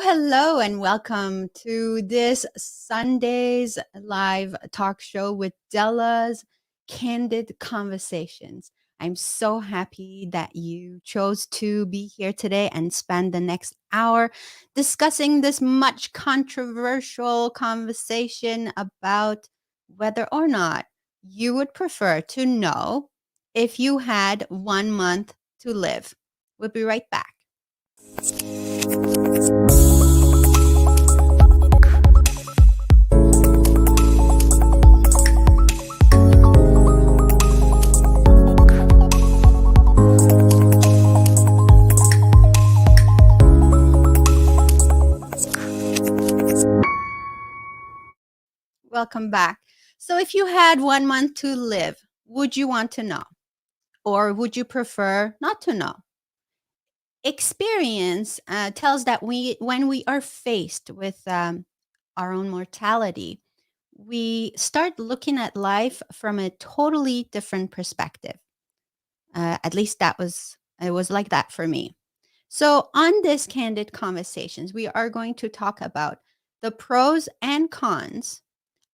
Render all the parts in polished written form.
Hello, and welcome to this Sunday's live talk show with Dela's Candid Conversations. I'm so happy that you chose to be here today and spend the next hour discussing this much controversial conversation about whether or not you would prefer to know if you had 1 month to live. We'll be right back. Welcome back. So if you had 1 month to live, would you want to know? Or would you prefer not to know? Experience tells that when we are faced with our own mortality, we start looking at life from a totally different perspective. At least it was like that for me. So on this Candid Conversations, we are going to talk about the pros and cons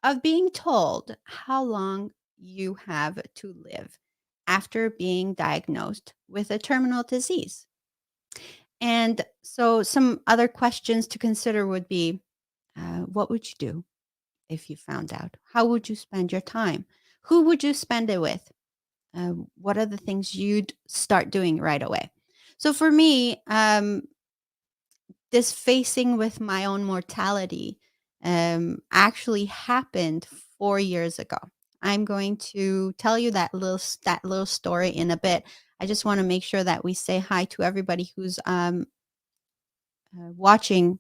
of being told how long you have to live after being diagnosed with a terminal disease. And so, some other questions to consider would be what would you do if you found out? How would you spend your time? Who would you spend it with? What are the things you'd start doing right away? So, for me, this facing with my own mortality actually happened 4 years ago. I'm going to tell you that little story in a bit. I just want to make sure that we say hi to everybody who's watching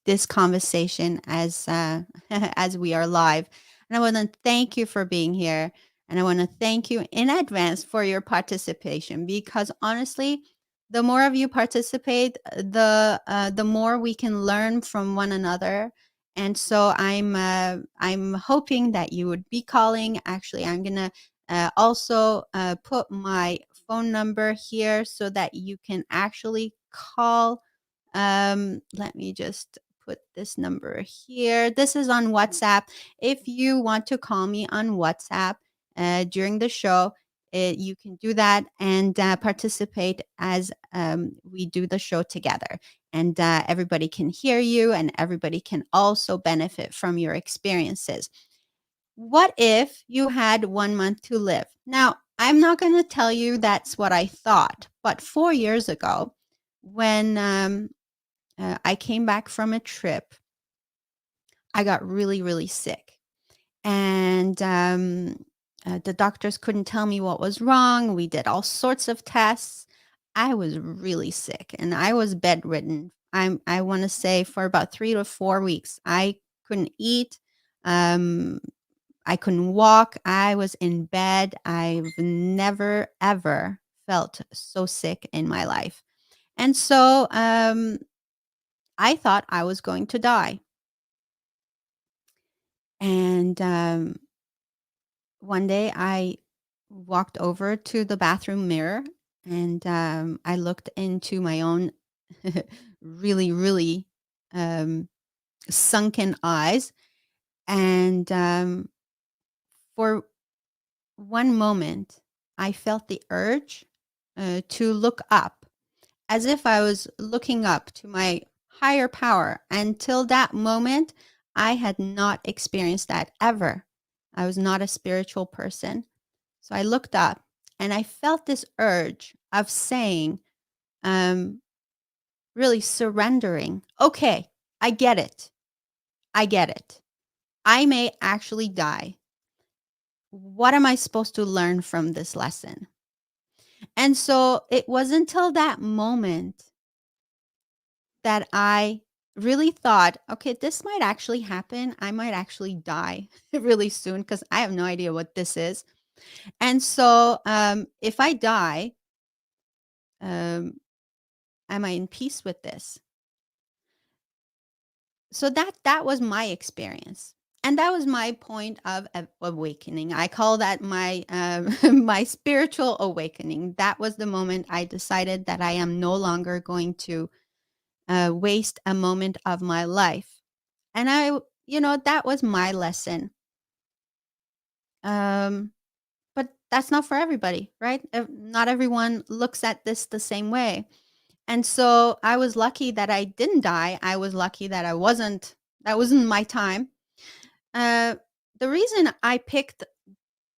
this conversation as as we are live. And I want to thank you for being here, and I want to thank you in advance for your participation, because honestly, the more of you participate, the more we can learn from one another. And so I'm hoping that you would be calling. Actually, I'm gonna also put my phone number here so that you can actually call. Let me just put this number here. This is on WhatsApp. If you want to call me on WhatsApp during the show, you can do that and participate as we do the show together. And everybody can hear you, and everybody can also benefit from your experiences. What if you had 1 month to live? Now, I'm not going to tell you that's what I thought, but 4 years ago, when I came back from a trip, I got really, really sick. And the doctors couldn't tell me what was wrong. We did all sorts of tests. I was really sick and I was bedridden. I want to say for about 3 to 4 weeks. I couldn't eat. Um, I couldn't walk. I was in bed. I've never, ever felt so sick in my life. And so I thought I was going to die. And one day I walked over to the bathroom mirror, and I looked into my own really, really um, sunken eyes. And for one moment, I felt the urge to look up, as if I was looking up to my higher power. Until that moment, I had not experienced that ever. I was not a spiritual person. So I looked up and I felt this urge of saying, really surrendering, okay, I get it. I get it. I may actually die. What am I supposed to learn from this lesson? And so it was until that moment that I really thought, okay, this might actually happen. I might actually die really soon because I have no idea what this is. And so if I die, um, am I in peace with this? So that was my experience. And that was my point of awakening. I call that my my spiritual awakening. That was the moment I decided that I am no longer going to waste a moment of my life. And that was my lesson. Um, but that's not for everybody, right? Not everyone looks at this the same way. And so I was lucky that I didn't die. I was lucky that that wasn't my time. Uh, the reason I picked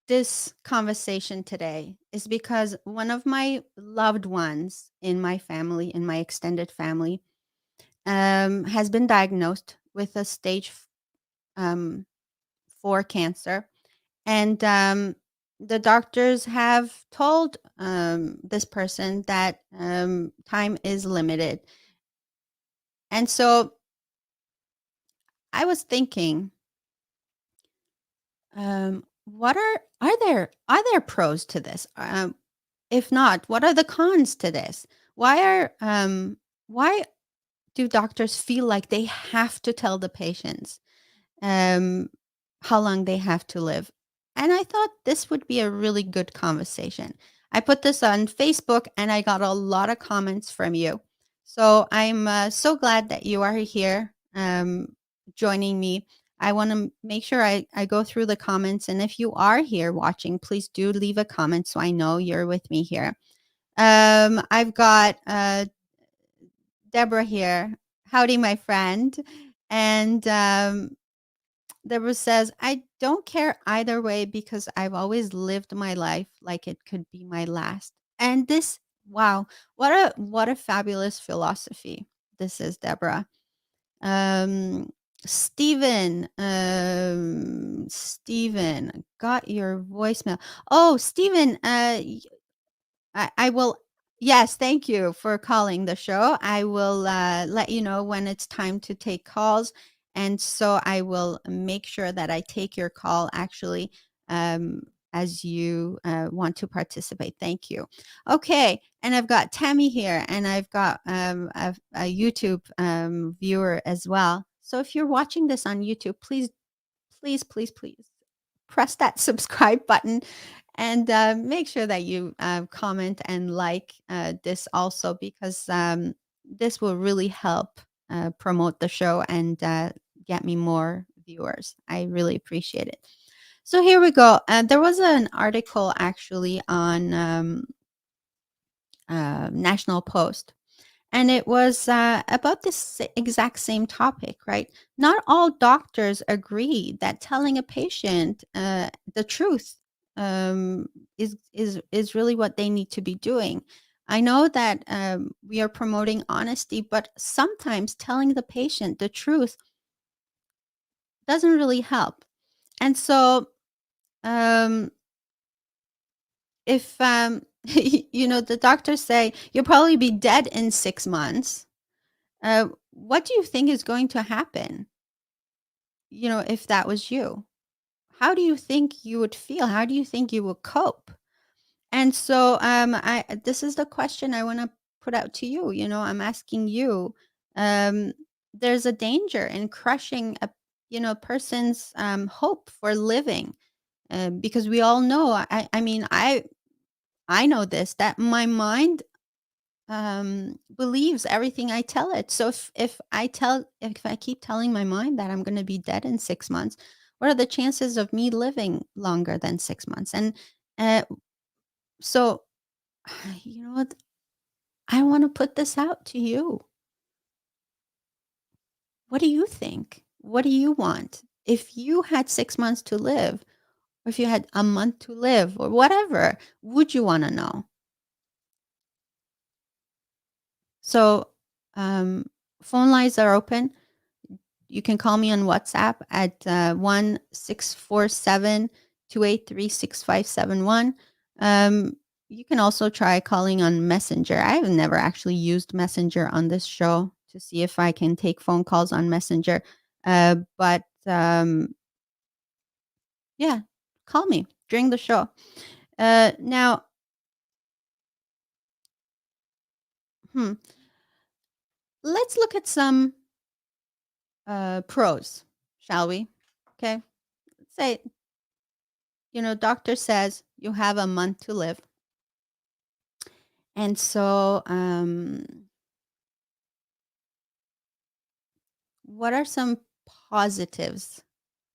this conversation today is because one of my loved ones in my family, in my extended family, has been diagnosed with a um, 4 cancer. And the doctors have told this person that time is limited. And so I was thinking, what are there pros to this? If not, what are the cons to this? Why do doctors feel like they have to tell the patients um, how long they have to live? And I thought this would be a really good conversation. I put this on Facebook and I got a lot of comments from you. So I'm so glad that you are here joining me. I want to make sure I go through the comments. And if you are here watching, please do leave a comment so I know you're with me here. I've got Deborah here. Howdy, my friend. And Deborah says, I don't care either way because I've always lived my life like it could be my last. And this, wow, what a fabulous philosophy this is, Deborah. Um, Stephen, got your voicemail. Oh, Stephen, I will. Yes, thank you for calling the show. I will let you know when it's time to take calls. And so I will make sure that I take your call actually um, as you want to participate. Thank you. Okay. And I've got Tammy here and I've got a YouTube viewer as well. So if you're watching this on YouTube, please, please, please, please press that subscribe button and make sure that you comment and like this also because this will really help promote the show and get me more viewers. I really appreciate it. So here we go. There was an article actually on National Post, and it was about this exact same topic, right? Not all doctors agree that telling a patient the truth um, is really what they need to be doing. I know that we are promoting honesty, but sometimes telling the patient the truth doesn't really help. And so, um, if the doctors say you'll probably be dead in 6 months, what do you think is going to happen? If that was you, how do you think you would feel? How do you think you would cope? And so, this is the question I want to put out to you. I'm asking you. Um, there's a danger in crushing a person's hope for living, because we all know. I mean, I know this that my mind believes everything I tell it. So if I keep telling my mind that I'm going to be dead in 6 months, what are the chances of me living longer than 6 months? And uh, so, you know what? I want to put this out to you. What do you think? What do you want? If you had 6 months to live, or if you had a month to live, or whatever, would you want to know? So, phone lines are open. you can call me on WhatsApp at 1-647-283-6571. You can also try calling on Messenger. I have never actually used Messenger on this show to see if I can take phone calls on Messenger. But yeah, call me during the show. Now, hmm, let's look at some pros, shall we? Okay. Let's say, doctor says you have a month to live. And so, what are some positives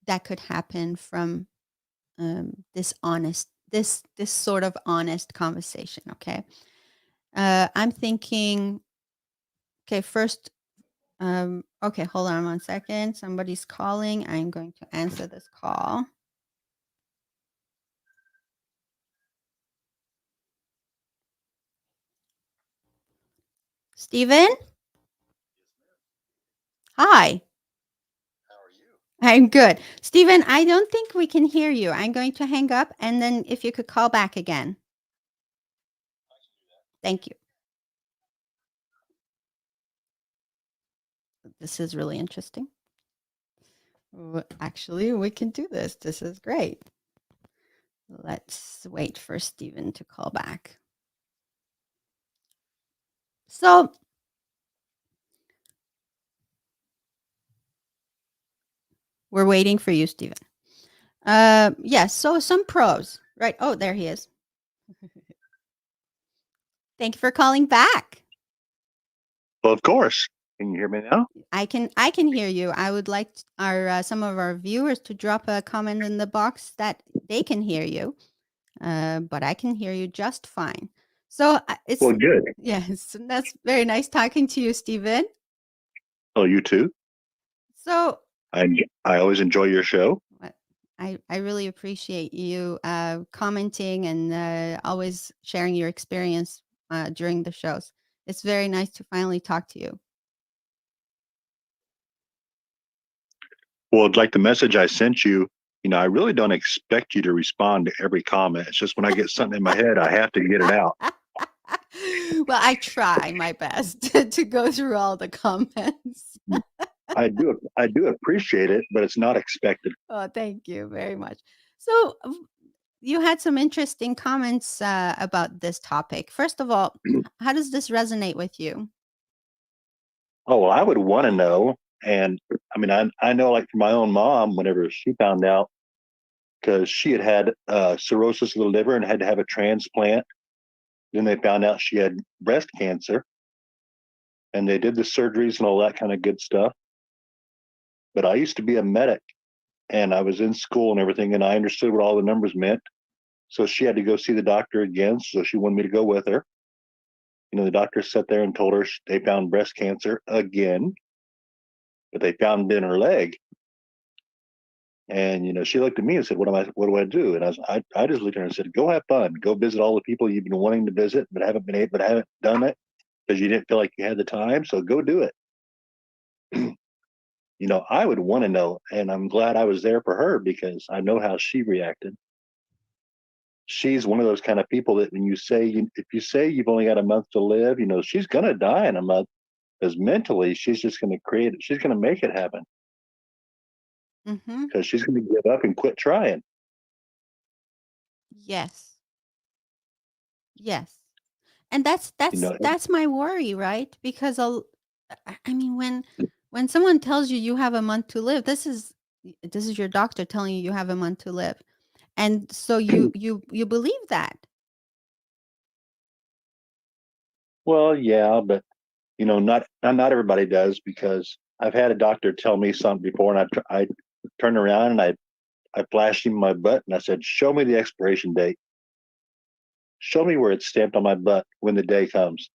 that could happen from this sort of honest conversation? Okay, I'm thinking. Okay, first, okay, hold on 1 second. Somebody's calling. I'm going to answer this call. Steven? Hi. I'm good. Steven, I don't think we can hear you. I'm going to hang up, and then if you could call back again. Thank you. This is really interesting. Actually, we can do this. This is great. Let's wait for Steven to call back. So, we're waiting for you, Steven. Yes, so some pros, right? Oh, there he is. Thank you for calling back. Well, of course. Can you hear me now? I can hear you. I would like our some of our viewers to drop a comment in the box that they can hear you, but I can hear you just fine. So it's Well, good. yes, that's very nice talking to you, Steven. Oh, you too. So I always enjoy your show. I really appreciate you commenting and always sharing your experience during the shows. It's very nice to finally talk to you. Well, like the message I sent you, I really don't expect you to respond to every comment. It's just when I get something in my head, I have to get it out. Well, I try my best to go through all the comments. I do appreciate it, but it's not expected. Oh, thank you very much. So, you had some interesting comments about this topic. First of all, how does this resonate with you? Oh, well, I would want to know. And I mean, I know like for my own mom, whenever she found out, because she had cirrhosis of the liver and had to have a transplant. Then they found out she had breast cancer and they did the surgeries and all that kind of good stuff. But I used to be a medic and I was in school and everything, and I understood what all the numbers meant. So she had to go see the doctor again. So she wanted me to go with her. The doctor sat there and told her they found breast cancer again, but they found it in her leg. And she looked at me and said, What do I do?" And I just looked at her and said, "Go have fun. Go visit all the people you've been wanting to visit, but haven't done it because you didn't feel like you had the time. So go do it." I would want to know, and I'm glad I was there for her because I know how she reacted. She's one of those kind of people that when if you say you've only got a month to live, she's going to die in a month because mentally she's just going to create it. She's going to make it happen Mm-hmm. because she's going to give up and quit trying. Yes. Yes. And You know, that's my worry, right? Because I mean, when someone tells you you have a month to live, this is your doctor telling you you have a month to live, and so you believe that. well, yeah, but not everybody does because I've had a doctor tell me something before, and I turned around and I flashed him my butt and I said, "Show me the expiration date. Show me where it's stamped on my butt when the day comes."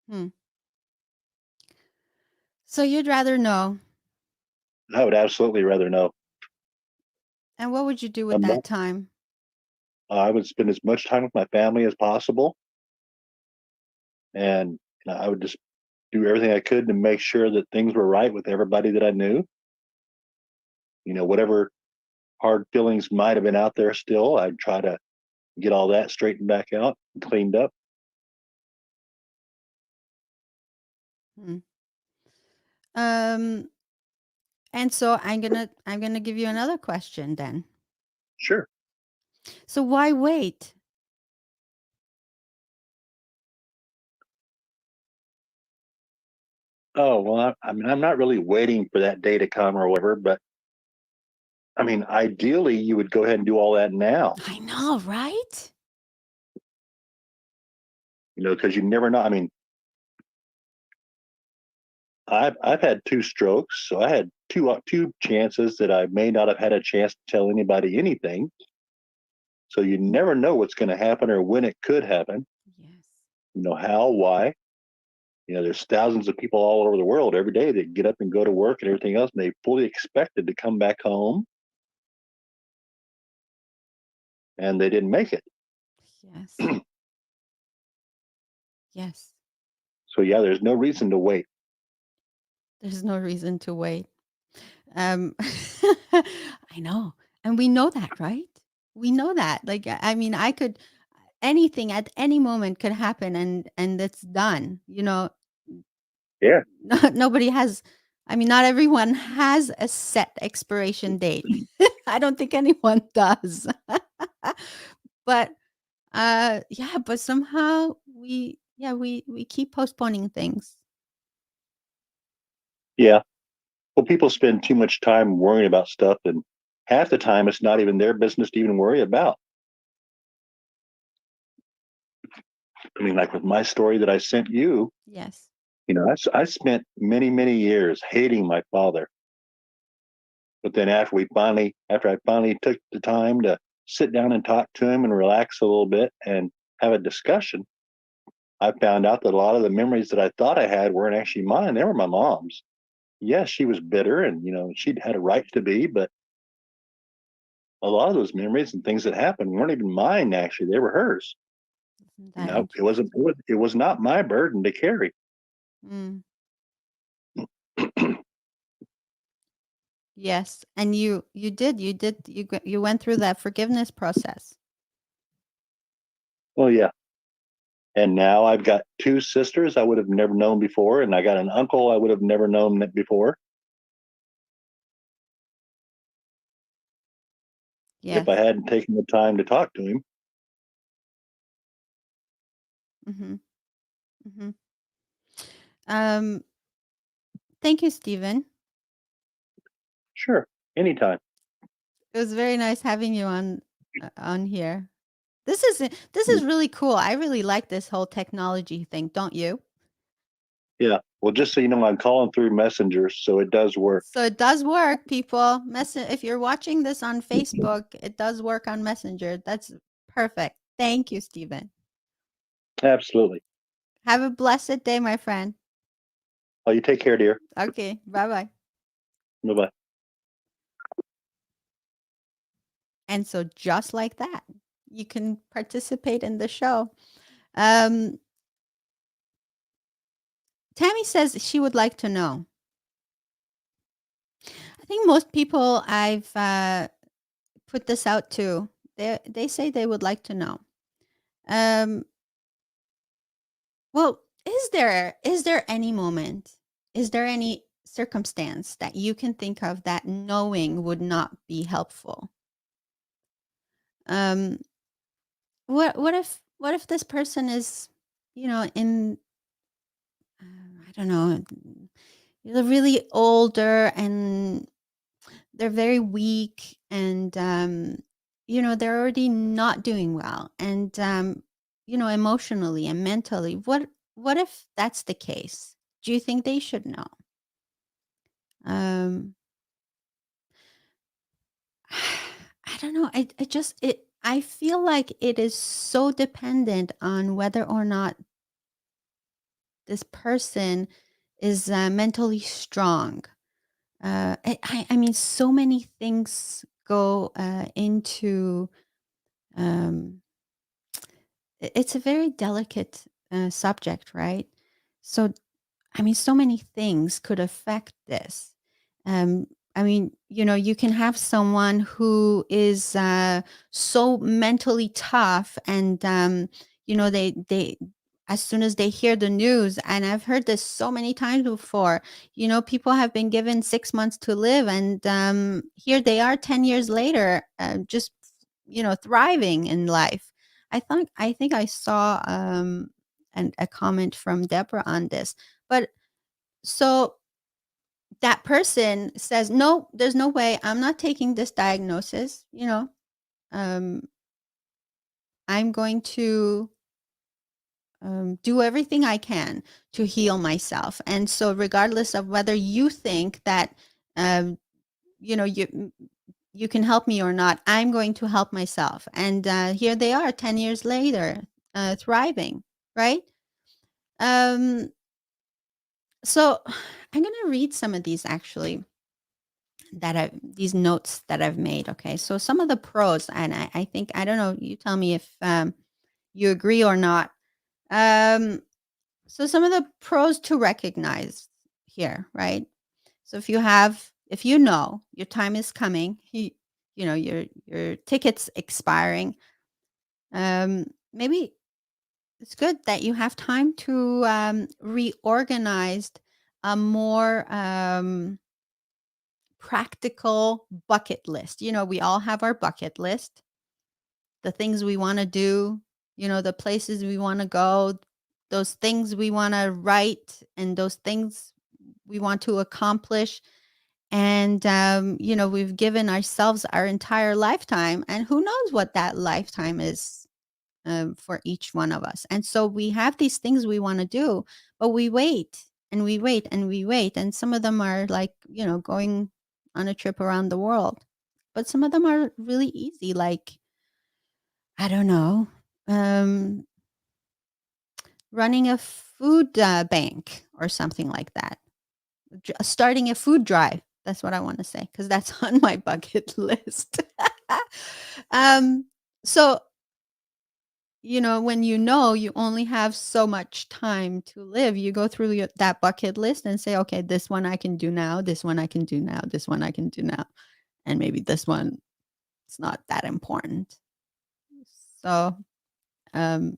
Hmm. So you'd rather know. I would absolutely rather know. And what would you do with I'm that not, time? I would spend as much time with my family as possible, and I would just do everything I could to make sure that things were right with everybody that I knew. Whatever hard feelings might have been out there still, I'd try to get all that straightened back out and cleaned up. Hmm. Um, and so I'm gonna give you another question then. Sure. So why wait? Oh, well, I mean, I'm not really waiting for that day to come or whatever, but I mean, ideally, you would go ahead and do all that now, I know, right? because you never know. I mean, I've had two strokes, so I had two chances that I may not have had a chance to tell anybody anything. So you never know what's going to happen or when it could happen. Yes. How, why. There's thousands of people all over the world every day that get up and go to work and everything else, and they fully expected to come back home, and they didn't make it. Yes. Yes. So yeah, there's no reason to wait. There's no reason to wait. I know. And we know that, right? We know that. Like, I mean, I could anything at any moment could happen and it's done. Yeah, Nobody has I mean, not everyone has a set expiration date. I don't think anyone does. But yeah, but somehow we keep postponing things. yeah. Well, people spend too much time worrying about stuff, and half the time it's not even their business to even worry about. I mean, like with my story that I sent you, Yes. I spent many, many years hating my father. But then after I finally took the time to sit down and talk to him and relax a little bit and have a discussion, I found out that a lot of the memories that I thought I had weren't actually mine. They were my mom's. Yes, she was bitter and, she'd had a right to be, but a lot of those memories and things that happened weren't even mine, actually. They were hers. Isn't that It wasn't, interesting? it was not my burden to carry. Mm. Yes, and you went through that forgiveness process. Well, yeah. And now I've got two sisters I would have never known before, and I got an uncle I would have never known before if I Yes. hadn't taken the time to talk to him. Mhm. Mhm. Um, thank you, Stephen. Sure, anytime. It was very nice having you on here. This is really cool. I really like this whole technology thing, don't you? Yeah. Well, just so you know, I'm calling through Messenger, so it does work. So it does work, people. If you're watching this on Facebook, it does work on Messenger. That's perfect. Thank you, Stephen. Absolutely. Have a blessed day, my friend. Oh, you take care, dear. Okay, bye-bye. Bye bye. And so just like that, you can participate in the show. Um, Tammy says she would like to know. I think most people I've put this out to, they say they would like to know. Um, well, is there any moment, is there any circumstance that you can think of that knowing would not be helpful? Um, what if this person is, in I don't know, they're really older and they're very weak and they're already not doing well and emotionally and mentally. What if that's the case? Do you think they should know? um I don't know. I feel like it is so dependent on whether or not this person is mentally strong. I mean, so many things go into. Um, it's a very delicate subject, right? So I mean, so many things could affect this. Um, I mean, you can have someone who is so mentally tough, and they as soon as they hear the news, and I've heard this so many times before. People have been given 6 months to live, and here they are 10 years later, just thriving in life. I think I saw a comment from Deborah on this, but so that person says, "No, there's no way. I'm not taking this diagnosis. Um, I'm going to do everything I can to heal myself." And so, regardless of whether you think that, um, you can help me or not, I'm going to help myself. And here they are, 10 years later, thriving, right? Um, so, I'm going to read some of these actually these notes that I've made. Okay. So some of the pros, and I think, I don't know, you tell me if you agree or not. Um, so some of the pros to recognize here, right? So if you know your time is coming, your ticket's expiring, maybe it's good that you have time to reorganize a more practical bucket list. We all have our bucket list, the things we want to do, the places we want to go, those things we want to write, and those things we want to accomplish. And, we've given ourselves our entire lifetime, and who knows what that lifetime is for each one of us. And so we have these things we want to do, but we wait and we wait and we wait. And some of them are like, going on a trip around the world, but some of them are really easy. Like, I don't know, um, running a food bank or something like that, starting a food drive. That's what I want to say, because that's on my bucket list. um, so when you only have so much time to live, you go through that bucket list and say, okay, this one I can do now, this one I can do now, this one I can do now, and maybe this one, it's not that important. So um,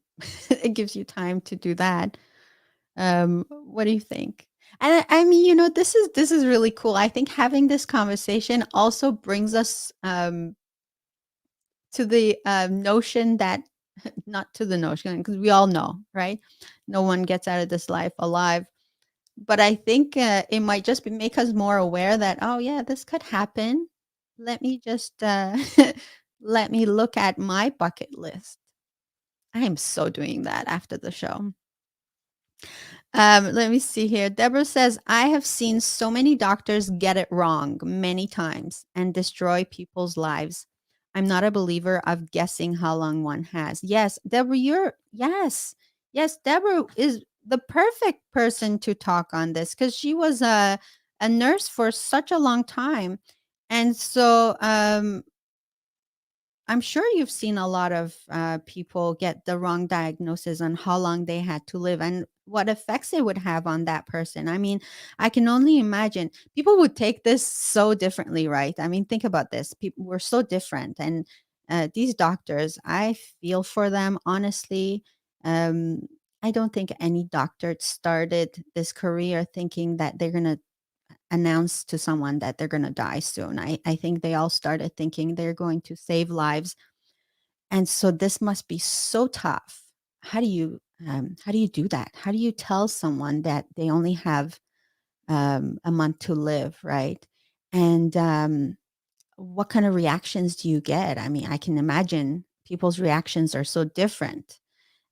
it gives you time to do that. What do you think? And I mean, this is really cool. I think having this conversation also brings us to the notion that not to the notion, because we all know, right? No one gets out of this life alive. But I think it might just make us more aware that, oh, yeah, this could happen. Let me just let me look at my bucket list. I am so doing that after the show. Let me see here. Deborah says, I have seen so many doctors get it wrong many times and destroy people's lives. I'm not a believer of guessing how long one has. Yes, Deborah, yes, Deborah is the perfect person to talk on this, because she was a nurse for such a long time. And so I'm sure you've seen a lot of people get the wrong diagnosis on how long they had to live and what effects it would have on that person. I mean, I can only imagine people would take this so differently, right? I mean, think about this. People were so different. And these doctors, I feel for them, honestly. Um, I don't think any doctor started this career thinking that they're going to announce to someone that they're going to die soon. I think they all started thinking they're going to save lives. And so this must be so tough. How do you do that? How do you tell someone that they only have a month to live, right? And what kind of reactions do you get? I mean, I can imagine people's reactions are so different.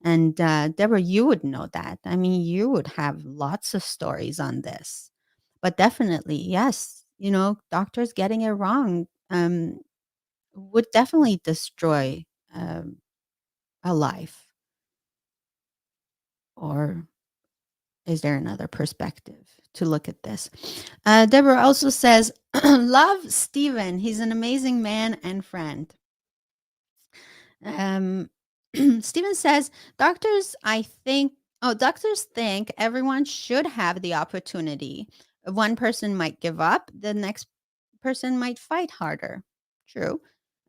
And Deborah, you would know that. I mean, you would have lots of stories on this. But definitely, yes, doctors getting it wrong would definitely destroy um, a life. Or is there another perspective to look at this? Deborah also says, love Stephen. He's an amazing man and friend. Um, Stephen says, doctors, I think, Oh, doctors think everyone should have the opportunity. One person might give up, the next person might fight harder. True.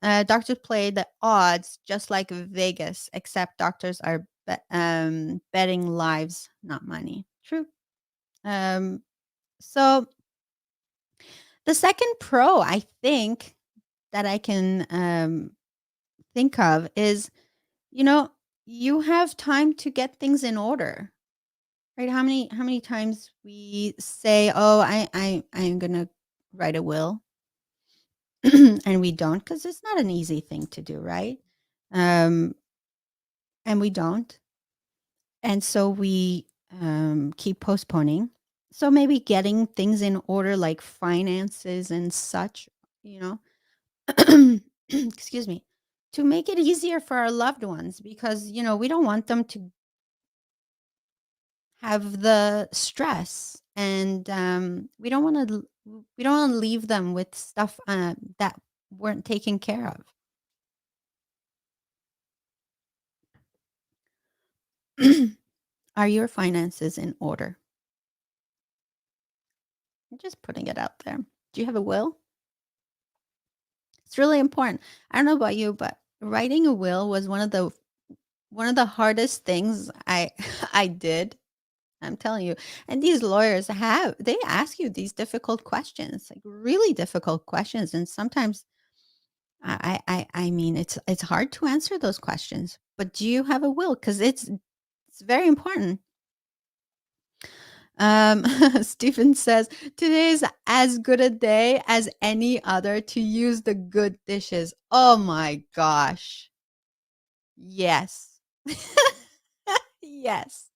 Doctors play the odds just like Vegas, except doctors are betting lives, not money. True. Um, so the second pro I think that I can think of is, you know, you have time to get things in order. Right? How many times we say, "Oh, I'm gonna write a will," and we don't because it's not an easy thing to do, right? Um, and we don't, and so we keep postponing. So maybe getting things in order, like finances and such, you know, excuse me, to make it easier for our loved ones, because we don't want them to have the stress, and we don't want to leave them with stuff that weren't taken care of. Are your finances in order? I'm just putting it out there. Do you have a will? It's really important. I don't know about you, but writing a will was one of the hardest things I I did. I'm telling you. And these lawyers they ask you these difficult questions, like really difficult questions, and sometimes I mean, it's hard to answer those questions. But do you have a will? Because it's very important. Stephen says today is as good a day as any other to use the good dishes. Oh my gosh, yes, yes,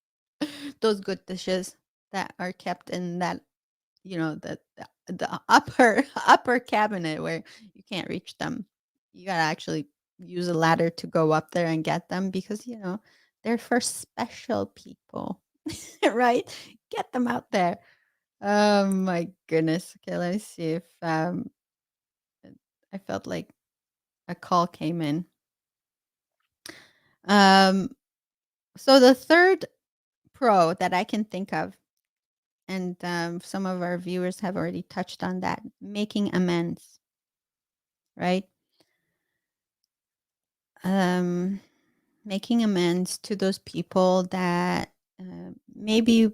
those good dishes that are kept in that, the upper upper cabinet where you can't reach them. You gotta actually use a ladder to go up there and get them, because they're for special people. Right? Get them out there. Oh my goodness. Okay, let me see if I felt like a call came in. um so the third pro that I can think of, and some of our viewers have already touched on that, making amends, right? um, Making amends to those people that maybe,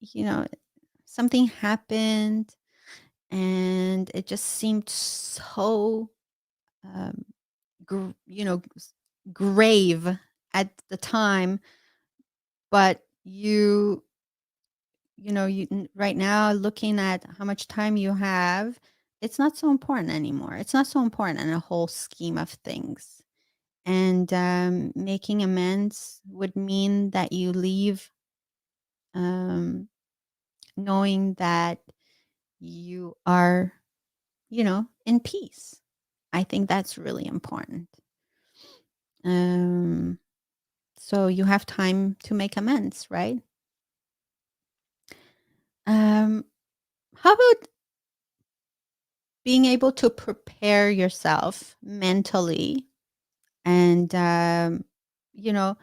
you know, something happened and it just seemed so, um, grave at the time, but right now, looking at how much time you have, it's not so important anymore. It's not so important in a whole scheme of things. And making amends would mean that you leave, um, knowing that you are, in peace. I think that's really important. Um, so you have time to make amends, right? Um, how about being able to prepare yourself mentally, and, you know,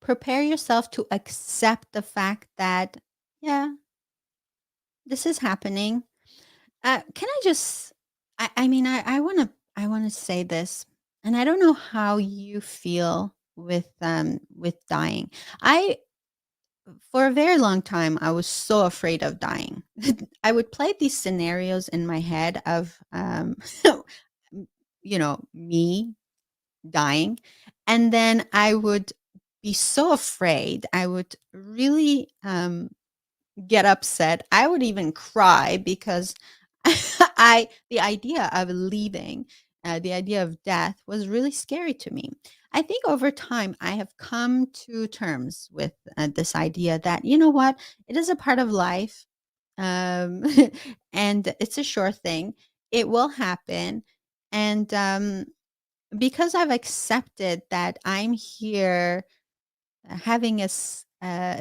prepare yourself to accept the fact that, yeah, this is happening. Can I just I mean, I wanna say this, and I don't know how you feel with dying. I For a very long time, I was so afraid of dying. I would play these scenarios in my head of, me dying, and then I would be so afraid. I would really, get upset. I would even cry because the idea of leaving, the idea of death was really scary to me. I think over time I have come to terms with this idea that, you know what, it is a part of life, um, and it's a sure thing. It will happen, and because I've accepted that I'm here, having a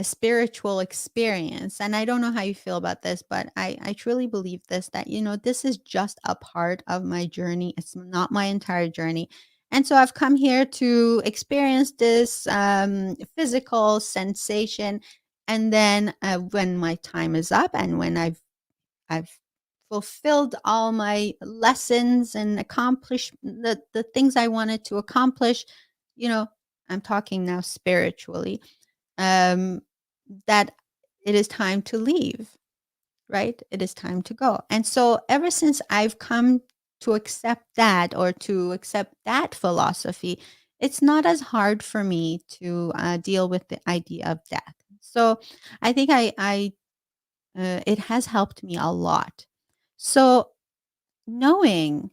spiritual experience. And I don't know how you feel about this, but I truly believe this, that, this is just a part of my journey. It's not my entire journey. And so I've come here to experience this physical sensation. And then when my time is up and when I've fulfilled all my lessons and accomplished the things I wanted to accomplish, you know, I'm talking now spiritually, um, that it is time to leave, right? It is time to go. And so ever since I've come to accept that or to accept that philosophy, it's not as hard for me to deal with the idea of death. So I think it has helped me a lot. So knowing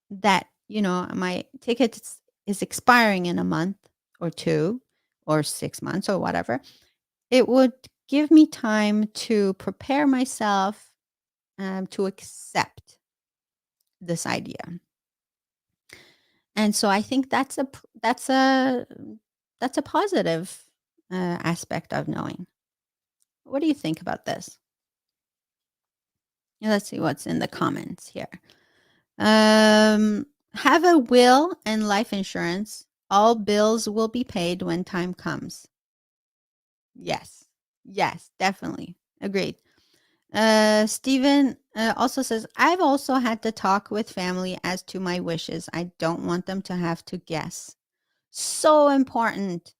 that, my ticket is expiring in a month or two or 6 months or whatever, it would give me time to prepare myself to accept this idea. And so I think that's a positive aspect of knowing. What do you think about this? Let's see what's in the comments here. Have a will and life insurance. All bills will be paid when time comes. Yes. Yes, definitely. Agreed. Stephen also says, I've also had to talk with family as to my wishes. I don't want them to have to guess. So important.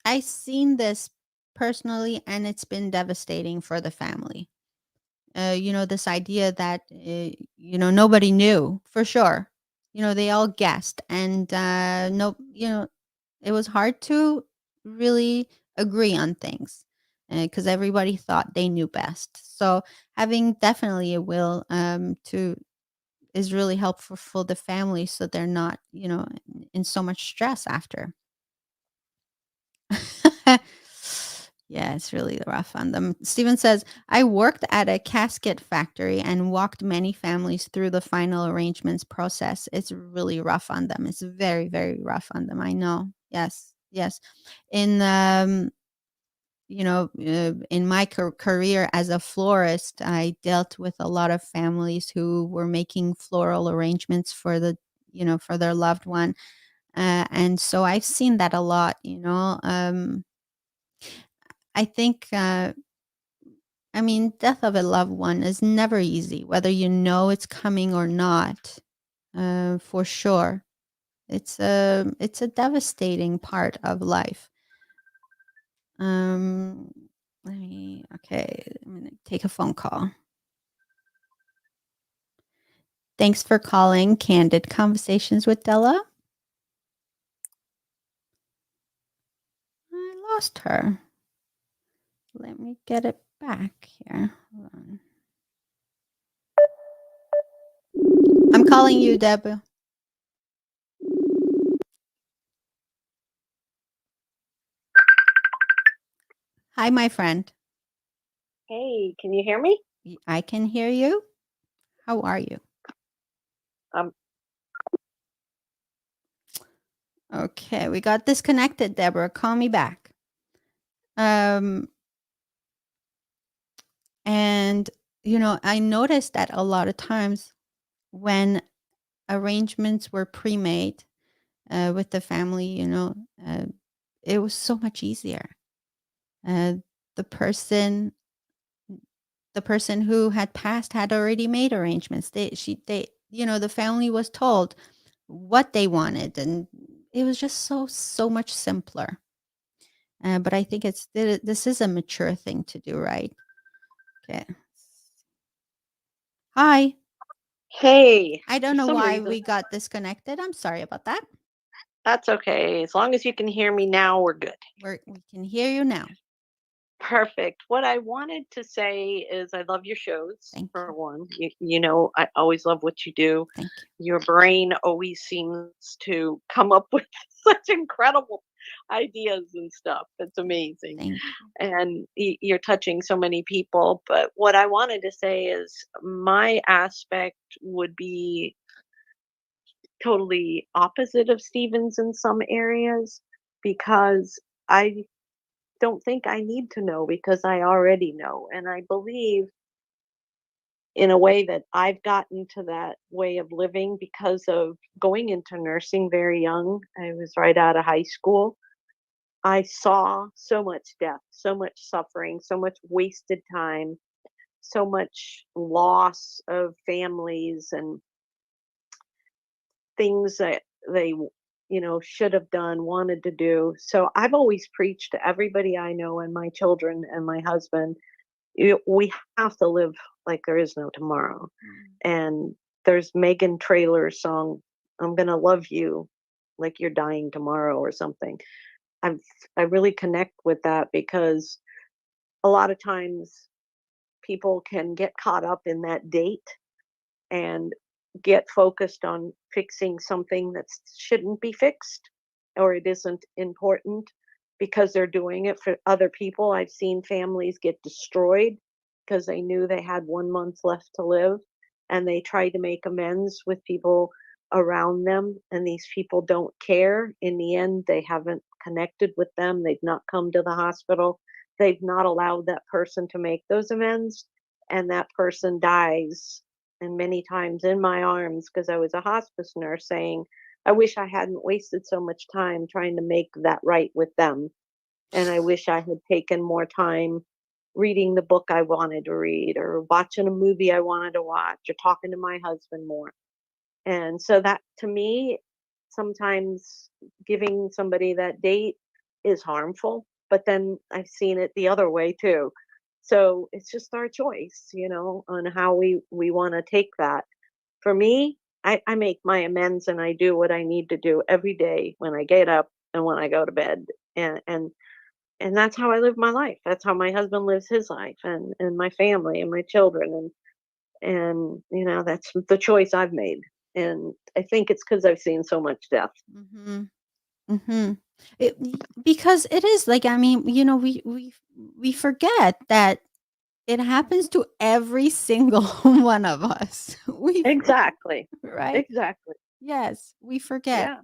I've seen this personally, and it's been devastating for the family. This idea that, nobody knew for sure. They all guessed, and no, it was hard to really agree on things because everybody thought they knew best. So having definitely a will to is really helpful for the family, so they're not, in so much stress after. Yeah, it's really rough on them. Steven says, I worked at a casket factory and walked many families through the final arrangements process. It's really rough on them. It's very, very rough on them. I know. Yes. Yes. In, in my career as a florist, I dealt with a lot of families who were making floral arrangements for for their loved one. And so I've seen that a lot, I think, death of a loved one is never easy, whether you know it's coming or not. For sure, it's a devastating part of life. Um, okay, I'm gonna take a phone call. Thanks for calling Candid Conversations with Della. I lost her. Let me get it back here. Hold on. I'm calling you, Deb. Hi, my friend. Hey, can you hear me? I can hear you. How are you? Um, Okay, we got disconnected, Deborah. Call me back. Um, and I noticed that a lot of times when arrangements were pre-made with the family, uh, it was so much easier. Uh, the person, the person who had passed had already made arrangements. The family was told what they wanted, and it was just so much simpler. But I think this is a mature thing to do, right? Okay. Hi. hey, I don't for know some why reason, we got disconnected. I'm sorry about that. that's okay. As long as you can hear me now, we're good. We can hear you now. Perfect. What I wanted to say is I love your shows, Thank for you. one. You know, I always love what you do. Thank you. Your brain always seems to come up with such incredible ideas and stuff. It's amazing. Thank And you're touching so many people. But what I wanted to say is my aspect would be totally opposite of Stevens in some areas because I don't think I need to know because I already know. And I believe in a way that I've gotten to that way of living because of going into nursing very young. I was right out of high school. I saw so much death, so much suffering, so much wasted time, so much loss of families and things that they should have done, wanted to do. So I've always preached to everybody I know and my children and my husband, we have to live like there is no tomorrow. Mm. And there's Megan Trailor's song, I'm gonna love you like you're dying tomorrow or something. I've I really connect with that because a lot of times people can get caught up in that date and get focused on fixing something that shouldn't be fixed or it isn't important because they're doing it for other people. I've seen families get destroyed because they knew they had 1 month left to live and they tried to make amends with people around them, and these people don't care. In the end, they haven't connected with them, they've not come to the hospital, they've not allowed that person to make those amends, and that person dies, and many times in my arms because I was a hospice nurse saying, I wish I hadn't wasted so much time trying to make that right with them. And I wish I had taken more time reading the book I wanted to read or watching a movie I wanted to watch or talking to my husband more. And so that to me, sometimes giving somebody that date is harmful, but then I've seen it the other way too. So it's just our choice, on how we want to take that. For me, I make my amends and I do what I need to do every day when I get up and when I go to bed. And that's how I live my life. That's how my husband lives his life and my family and my children and that's the choice I've made. And I think it's because I've seen so much death. Mhm. Mhm. Because it is like, I mean, we forget that it happens to every single one of us. Exactly. Right? Exactly. Yes, we forget. Yeah.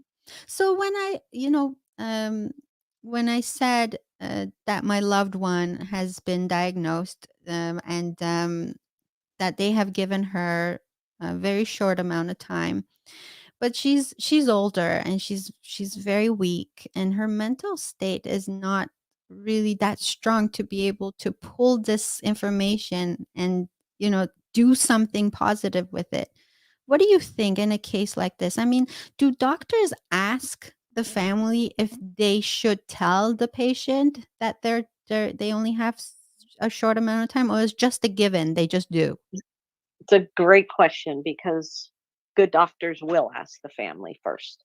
So when I said that my loved one has been diagnosed, and that they have given her a very short amount of time, but she's older and she's very weak, and her mental state is not really that strong to be able to pull this information and, do something positive with it. What do you think in a case like this? I mean, do doctors ask the family if they should tell the patient that they only have a short amount of time, or is just a given, they just do? It's a great question because good doctors will ask the family first.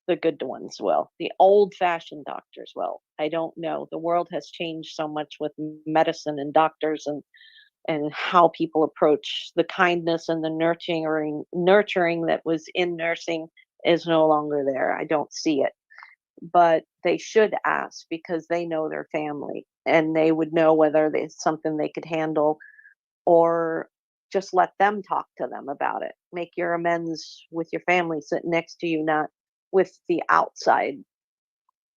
The good ones will. The old fashioned doctors will. I don't know. The world has changed so much with medicine and doctors and how people approach the kindness and the nurturing that was in nursing is no longer there. I don't see it. But they should ask because they know their family and they would know whether it's something they could handle or just let them talk to them about it. Make your amends with your family sitting next to you, not with the outside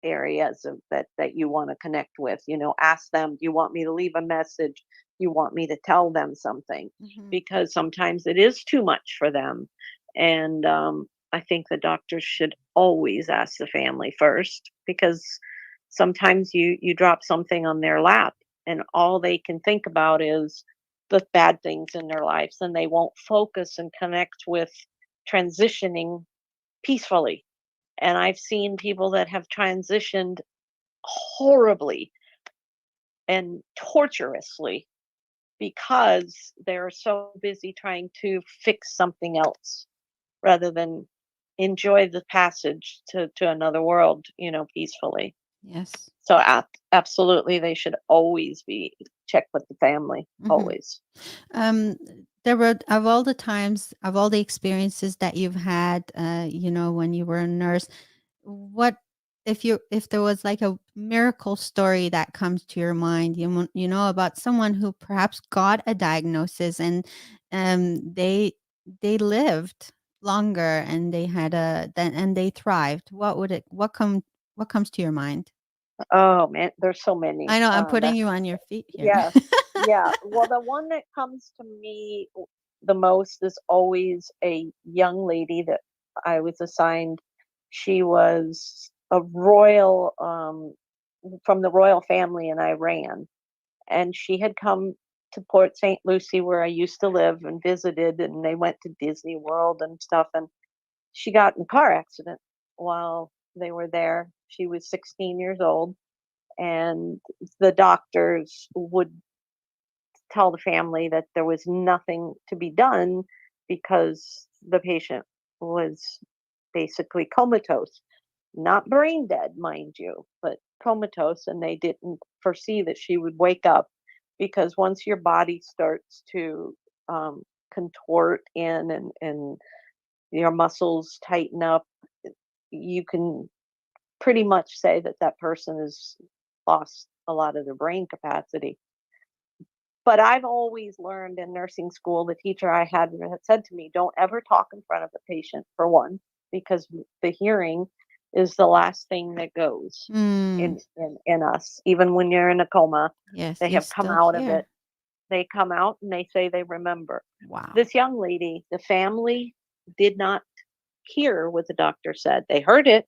areas that you want to connect with. Ask them, do you want me to leave a message? You want me to tell them something? Mhm. Because sometimes it is too much for them. And I think the doctors should always ask the family first because sometimes you drop something on their lap and all they can think about is the bad things in their lives and they won't focus and connect with transitioning peacefully. And I've seen people that have transitioned horribly and torturously because they're so busy trying to fix something else rather than enjoy the passage to another world, peacefully. Yes. So absolutely, they should always be checked with the family, Mhm. always. Um, there were of all the times, of all the experiences that you've had, when you were a nurse, what if there was like a miracle story that comes to your mind, about someone who perhaps got a diagnosis and they lived longer and they had and they thrived. What comes to your mind? Oh man, there's so many. I know I'm putting That's you on your feet here. Yes, yeah. Well, the one that comes to me the most is always a young lady that I was assigned. She was a royal, from the royal family in Iran, and she had come to Port St. Lucie, where I used to live, and visited, and they went to Disney World and stuff, and she got in a car accident while they were there. She was 16 years old, and the doctors would tell the family that there was nothing to be done because the patient was basically comatose, not brain dead, mind you, but comatose, and they didn't foresee that she would wake up, because once your body starts to um, contort in, and your muscles tighten up, you can pretty much say that that person has lost a lot of their brain capacity. But I've always learned in nursing school, the teacher I had said to me, don't ever talk in front of a patient, for one, because the hearing is the last thing that goes Mm, in us. Even when you're in a coma, yes, they you have come still out of it. hear. They come out and they say they remember. Wow. This young lady, the family did not hear what the doctor said. They heard it,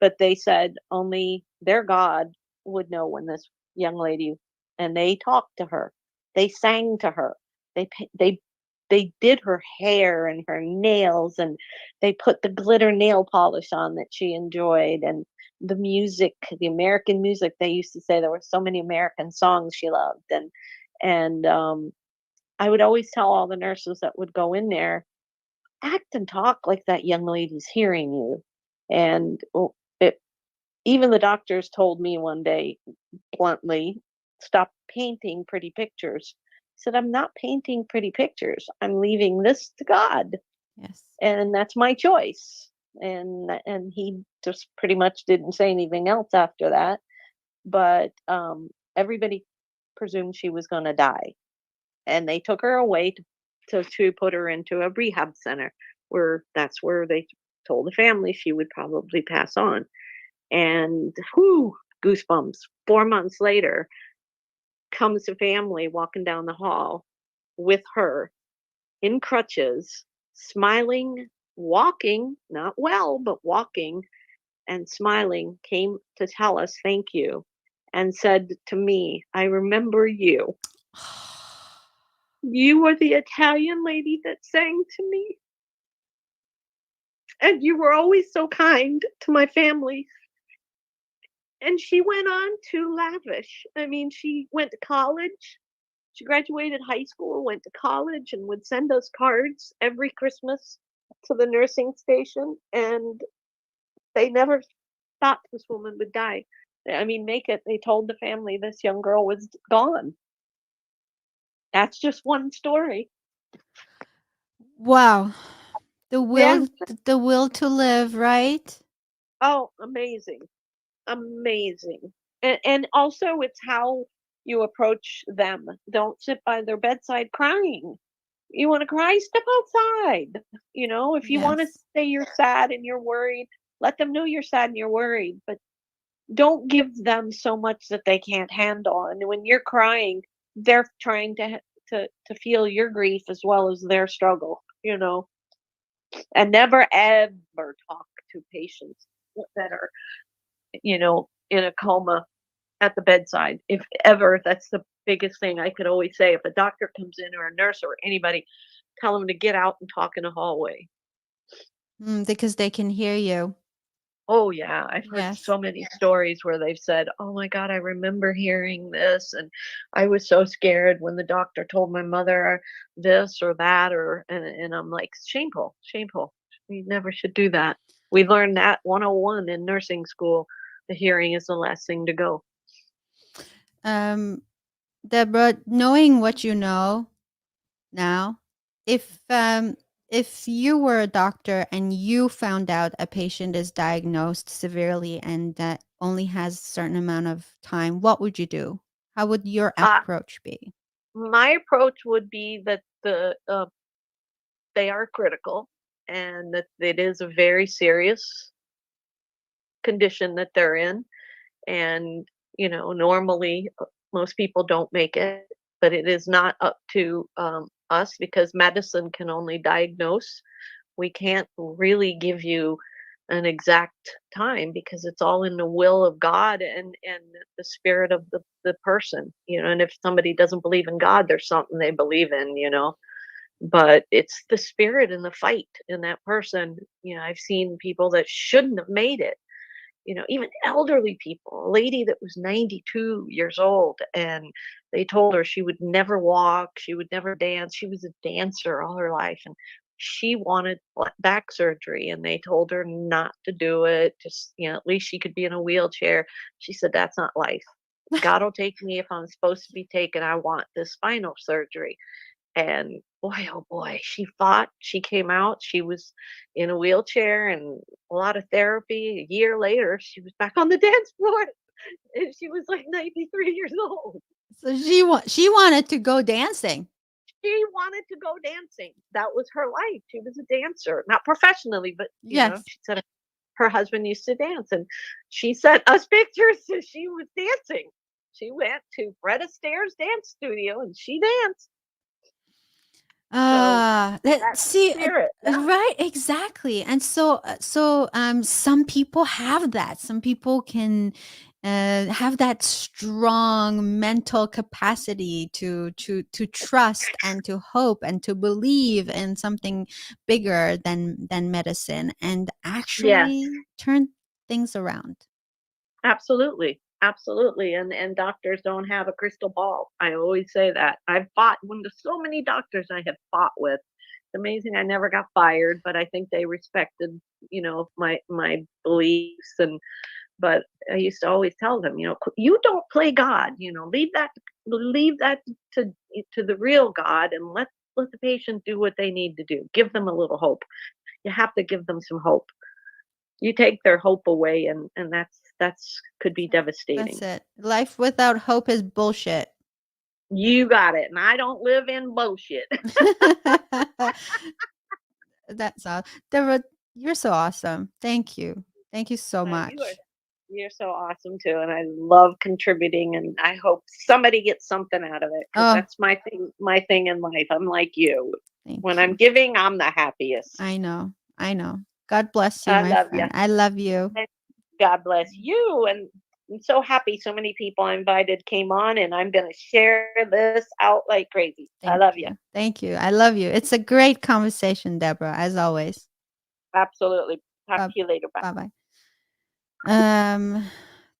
but they said only their God would know when this young lady, and they talked to her. They sang to her. They did her hair and her nails, and they put the glitter nail polish on that she enjoyed, and the music, the American music. They used to say there were so many American songs she loved, and I would always tell all the nurses that would go in there, act and talk like that young lady's hearing you. And it, even the doctors told me one day bluntly, stop painting pretty pictures. I said, I'm not painting pretty pictures. I'm leaving this to God, Yes. and that's my choice. And he just pretty much didn't say anything else after that. But everybody presumed she was going to die, and they took her away to put her into a rehab center, where that's where they told the family she would probably pass on. And whoo, goosebumps. 4 months later, comes the family walking down the hall with her in crutches, smiling, walking, not well, but walking and smiling, came to tell us thank you, and said to me, I remember you. You were the Italian lady that sang to me, and you were always so kind to my family. And she went on to lavish. I mean, she went to college. She graduated high school, went to college, and would send us cards every Christmas to the nursing station. And they never thought this woman would die. I mean, make it. They told the family this young girl was gone. That's just one story. Wow. Yeah. The will to live, right? Oh, amazing. Amazing. And also, it's how you approach them. Don't sit by their bedside crying. You want to cry, step outside. If you want to Yes. say you're sad and you're worried, let them know you're sad and you're worried, but don't give them so much that they can't handle. And when you're crying, they're trying to feel your grief as well as their struggle. And never ever talk to patients that are, in a coma at the bedside. If ever, that's the biggest thing I could always say. If a doctor comes in, or a nurse, or anybody, tell them to get out and talk in a hallway. Because they can hear you. Oh, yeah. I've heard Yes. so many stories where they've said, oh my God, I remember hearing this. And I was so scared when the doctor told my mother this or that, and I'm like, shameful, shameful. We never should do that. We learned that 101 in nursing school. The hearing is the last thing to go. Um, Deborah, knowing what you know now, if you were a doctor and you found out a patient is diagnosed severely and that only has a certain amount of time, what would you do? How would your Uh, approach be? my approach would be that they are critical, and that it is a very serious condition that they're in. And normally most people don't make it, but it is not up to us, because medicine can only diagnose. We can't really give you an exact time, because it's all in the will of God and the spirit of the person, and if somebody doesn't believe in God, there's something they believe in. But it's the spirit and the fight in that person. I've seen people that shouldn't have made it, even elderly people. A lady that was 92 years old, and they told her she would never walk, she would never dance. She was a dancer all her life, and she wanted back surgery, and they told her not to do it. Just, at least she could be in a wheelchair. She said, "That's not life. God will take me if I'm supposed to be taken. I want this spinal surgery." And boy, oh boy, she fought. She came out. She was in a wheelchair and a lot of therapy. A year later, she was back on the dance floor, and she was like 93 years old. So she wanted to go dancing. She wanted to go dancing. That was her life. She was a dancer, not professionally, but Yes. she said her husband used to dance, and she sent us pictures as she was dancing. She went to Fred Astaire's dance studio and she danced. So That that's the see, spirit. Yeah. right, exactly. And some people have that. Some people can have that strong mental capacity to trust and to hope and to believe in something bigger than medicine and Yes. actually turn things around. Absolutely. Absolutely. And doctors don't have a crystal ball. I always say that. I've fought when there's so many doctors I have fought with. It's amazing I never got fired, but I think they respected, my beliefs. And but I used to always tell them, you don't play God, leave that to the real God, and let the patient do what they need to do. Give them a little hope. You have to give them some hope. You take their hope away, and that's could be That's devastating. it. Life without hope is bullshit. You got it, and I don't live in bullshit. That's all. Deborah, you're so awesome. Thank you. Thank you so You are much. you're so awesome too, and I love contributing, and I hope somebody gets something out of it, because Oh, that's my thing in life. I'm like you. When thank I'm you. giving, I'm the happiest. I know. I know. God bless you, I my love you. friend. I love you. God bless you, and I'm so happy so many people I invited came on, and I'm going to share this out like crazy. I Thank love you. you. Thank you. I love you. It's a great conversation, Deborah, as always. Absolutely. Talk Bye to you later. Bye. bye. Um,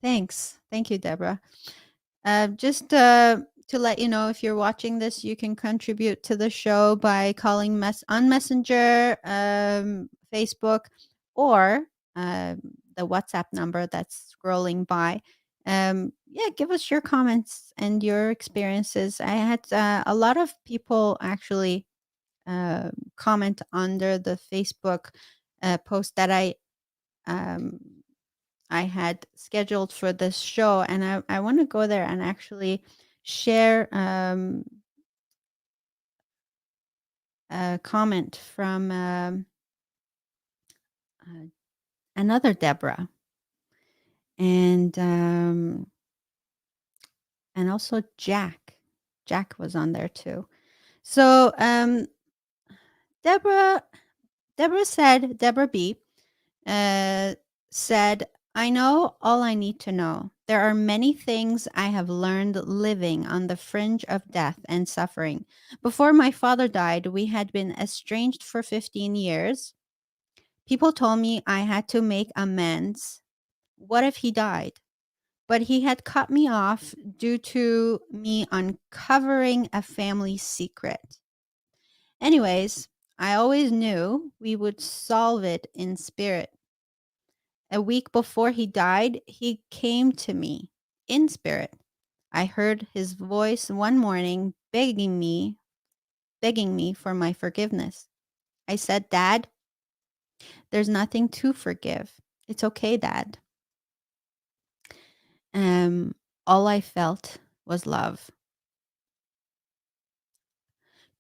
thanks. Thank you, Deborah. Just to let you know, if you're watching this, you can contribute to the show by calling on Messenger, Facebook, or the WhatsApp number that's scrolling by. Yeah, give us your comments and your experiences. I had a lot of people actually comment under the Facebook post that um, I had scheduled for this show, and I want to go there and actually share a comment from uh, another Deborah, and also Jack. Jack was on there too. So Deborah, Deborah B uh, said, I know all I need to know. There are many things I have learned living on the fringe of death and suffering. Before my father died, we had been estranged for 15 years. People told me I had to make amends. What if he died? But he had cut me off due to me uncovering a family secret. Anyways, I always knew we would solve it in spirit. A week before he died, he came to me in spirit. I heard his voice one morning begging me for my forgiveness. I said, Dad, there's nothing to forgive. It's okay, Dad. Um, all I felt was love.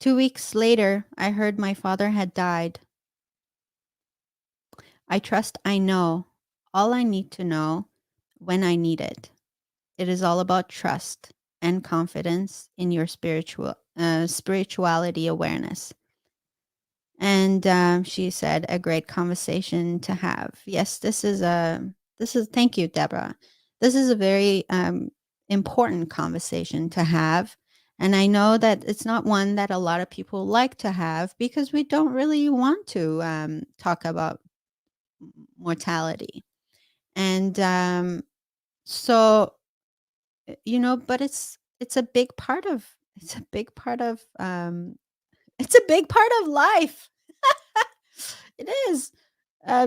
2 weeks later, I heard my father had died. I trust I know all I need to know when I need it. It is all about trust and confidence in your spirituality awareness. And she said, a great conversation to have. Yes, thank you, Deborah. This is a very important conversation to have. And I know that it's not one that a lot of people like to have because we don't really want to talk about mortality. And so, but it's a big part of, it's a big part of, it's a big part of life. It is.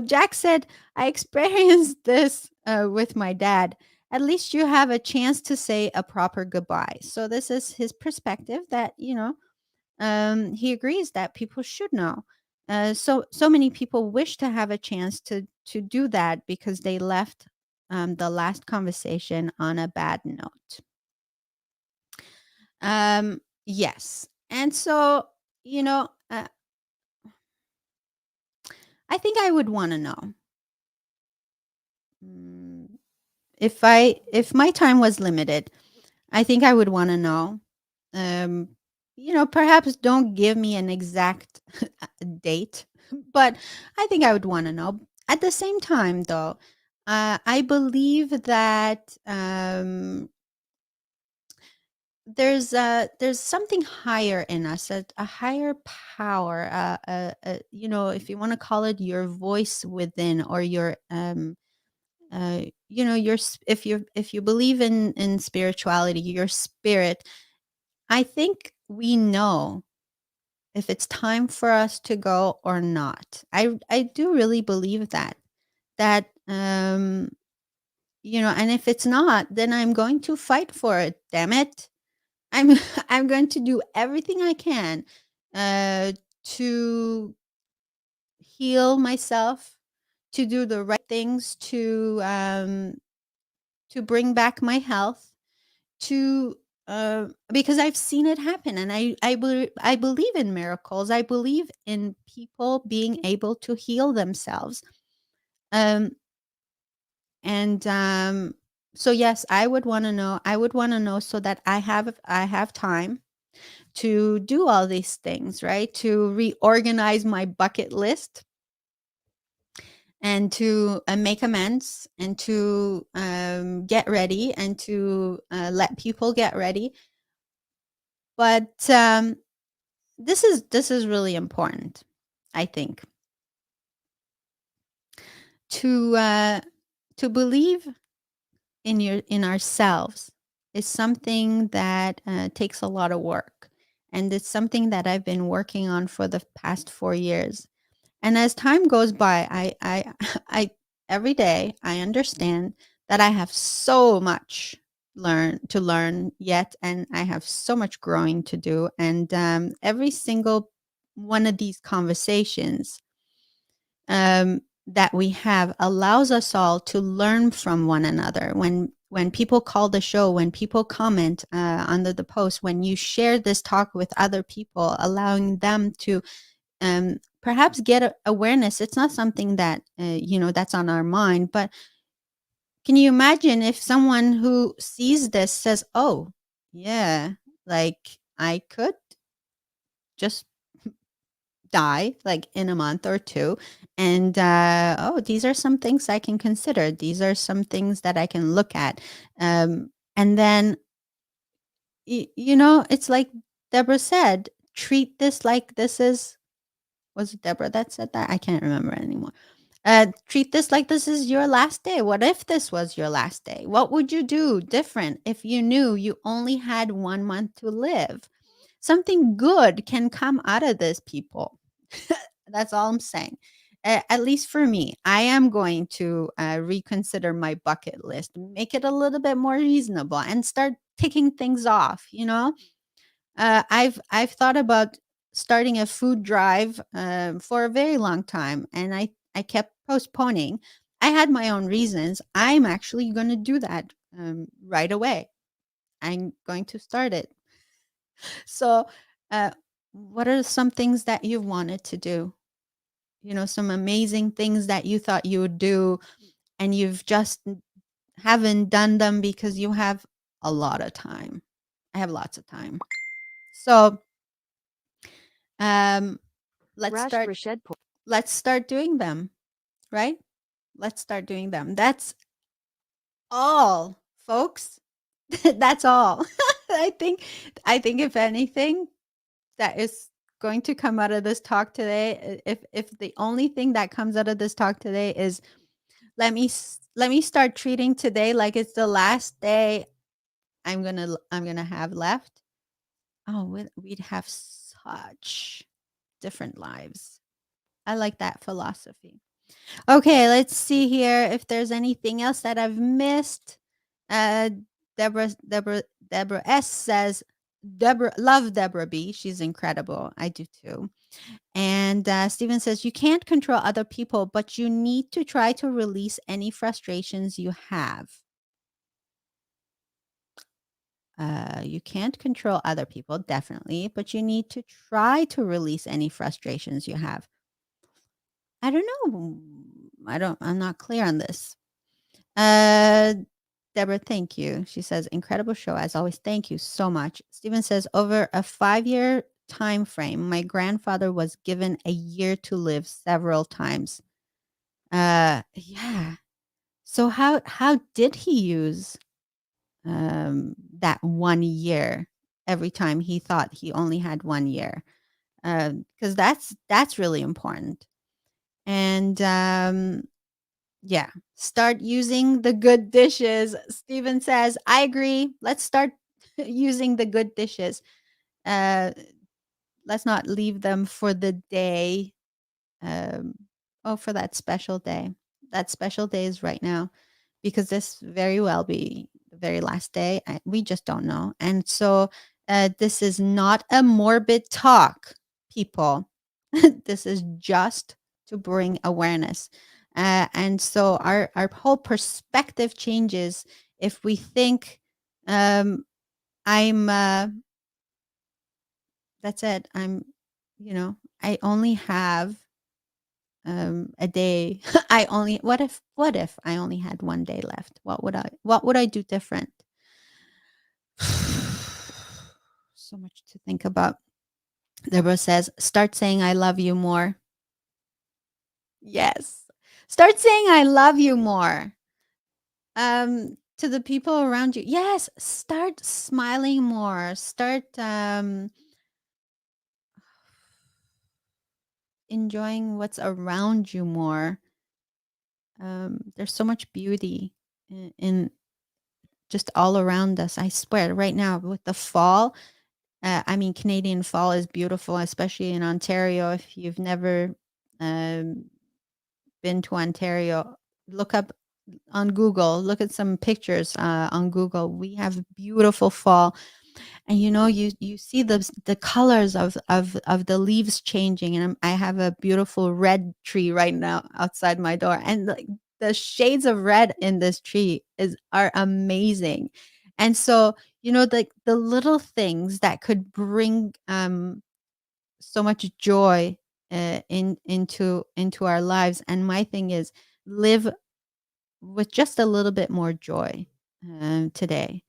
Jack said, I experienced this with my dad. At least you have a chance to say a proper goodbye. So, this is his perspective that, he agrees that people should know. So many people wish to have a chance to do that because they left the last conversation on a bad note. Yes. And so, I think I would want to know. Mm, if my time was limited, I think I would want to know. Um, perhaps don't give me an exact date, but I think I would want to know. At the same time, though, I believe that there's something higher in us, a higher power. If you want to call it your voice within, or your if you believe in spirituality, your spirit. I think we know if it's time for us to go or not. I do really believe that and if it's not, then I'm going to fight for it. Damn it. I'm I'm going to do everything I can to heal myself, to do the right things, to bring back my health, to because I've seen it happen, and I believe in miracles. I believe in people being able to heal themselves. Um, and so yes, I would want to know. I would want to know so that I have time to do all these things, right? To reorganize my bucket list and to make amends and to get ready and to let people get ready. But this is really important, I think, to believe in ourselves is something that takes a lot of work, and it's something that I've been working on for the past 4 years. And as time goes by, I every day I understand that I have so much learn yet, and I have so much growing to do. And every single one of these conversations that we have allows us all to learn from one another. When people call the show, when people comment under the post, when you share this talk with other people, allowing them to perhaps get awareness. It's not something that that's on our mind, but can you imagine if someone who sees this says, "Oh, yeah, like I could just die like in a month or two, and these are some things I can consider. These are some things that I can look at," and then it's like Deborah said, treat this like this is. Was it Deborah that said that? I can't remember anymore. Treat this like this is your last day. What if this was your last day? What would you do different if you knew you only had 1 month to live? Something good can come out of this, people. That's all I'm saying. At least for me, I am going to reconsider my bucket list, make it a little bit more reasonable, and start ticking things off. I've thought about starting a food drive for a very long time, and I kept postponing. I had my own reasons. I'm actually going to do that right away. I'm going to start it. So, uh, what are some things that you've wanted to do? Some amazing things that you thought you would do, and you've just haven't done them because you have a lot of time. I have lots of time. So, um, let's Rash start. Rashed Po- Let's start doing them, right? Let's start doing them. That's all, folks. That's all. I think. I think if anything, that is going to come out of this talk today. If the only thing that comes out of this talk today is let me start treating today like it's the last day I'm gonna have left. Oh, we'd have such different lives. I like that philosophy. Okay, let's see here if there's anything else that I've missed. Uh, Deborah S says, love Deborah B. She's incredible. I do too. And Stephen says, you can't control other people, but you need to try to release any frustrations you have. You can't control other people, definitely, but you need to try to release any frustrations you have. I don't know. I'm not clear on this. Uh, Deborah, thank you. She says, incredible show. As always, thank you so much. Stephen says, over a 5-year time frame, my grandfather was given a year to live several times. Yeah. So how did he use that 1 year every time he thought he only had 1 year? Because that's really important. And yeah, start using the good dishes. Steven says, I agree. Let's start using the good dishes. Uh, let's not leave them for the day. Um, oh, for that special day. That special day is right now because this very well be the very last day. We just don't know. And so this is not a morbid talk, people. This is just to bring awareness. And so our whole perspective changes if we think I'm that's it. I only have a day. What if I only had 1 day left? What would I do different? So much to think about. Deborah says, start saying I love you more. Yes. Start saying I love you more. To the people around you. Yes, start smiling more. Start enjoying what's around you more. There's so much beauty in just all around us. I swear, right now with the fall, Canadian fall is beautiful, especially in Ontario. If you've never um, been to Ontario, look up on Google, look at some pictures on Google. We have beautiful fall. And you see the colors of the leaves changing, and I have a beautiful red tree right now outside my door, and the shades of red in this tree are amazing. And so the little things that could bring so much joy into our lives. And my thing is, live with just a little bit more joy today.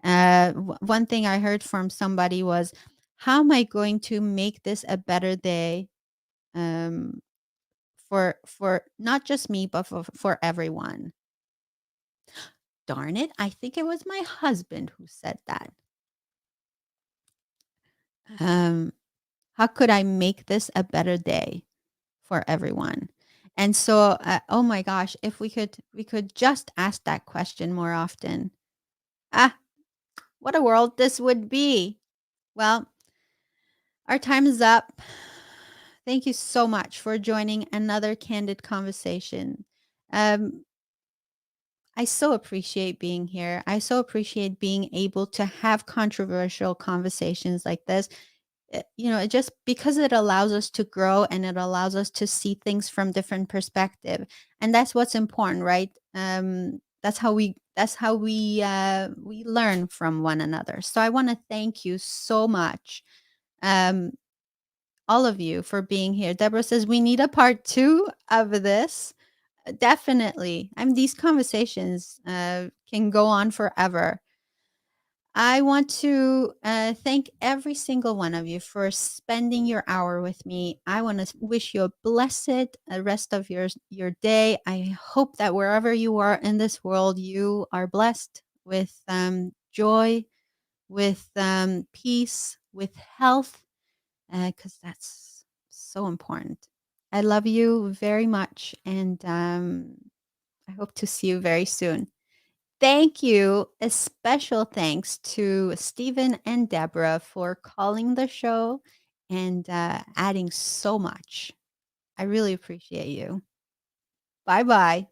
One thing I heard from somebody was, how am I going to make this a better day um, for not just me, but for everyone? Darn it. I think it was my husband who said that. Um, how could I make this a better day for everyone? And so, oh my gosh, if we could just ask that question more often. Ah, what a world this would be. Well, our time is up. Thank you so much for joining another Candid Conversation. Um, I so appreciate being here. I so appreciate being able to have controversial conversations like this. It just because it allows us to grow and it allows us to see things from different perspective, and that's what's important, right? That's how we learn from one another. So I want to thank you so much. Um, all of you for being here. Deborah says we need a part 2 of this. Definitely. These conversations can go on forever. I want to thank every single one of you for spending your hour with me. I want to wish you a blessed rest of your day. I hope that wherever you are in this world, you are blessed with joy, with peace, with health, because that's so important. I love you very much, and I hope to see you very soon. Thank you. A special thanks to Stephen and Deborah for calling the show and adding so much. I really appreciate you. Bye bye.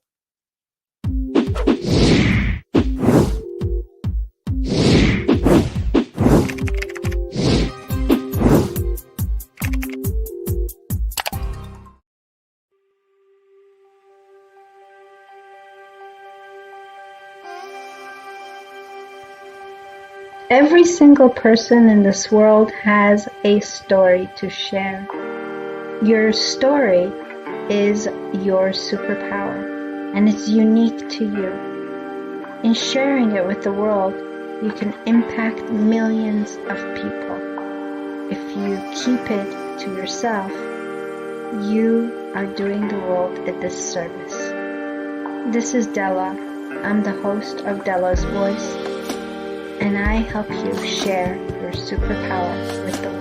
Every single person in this world has a story to share. Your story is your superpower, and it's unique to you. In sharing it with the world, you can impact millions of people. If you keep it to yourself, you are doing the world a disservice. This is Dela. I'm the host of Dela's Voice, and I help you share your superpower with the world.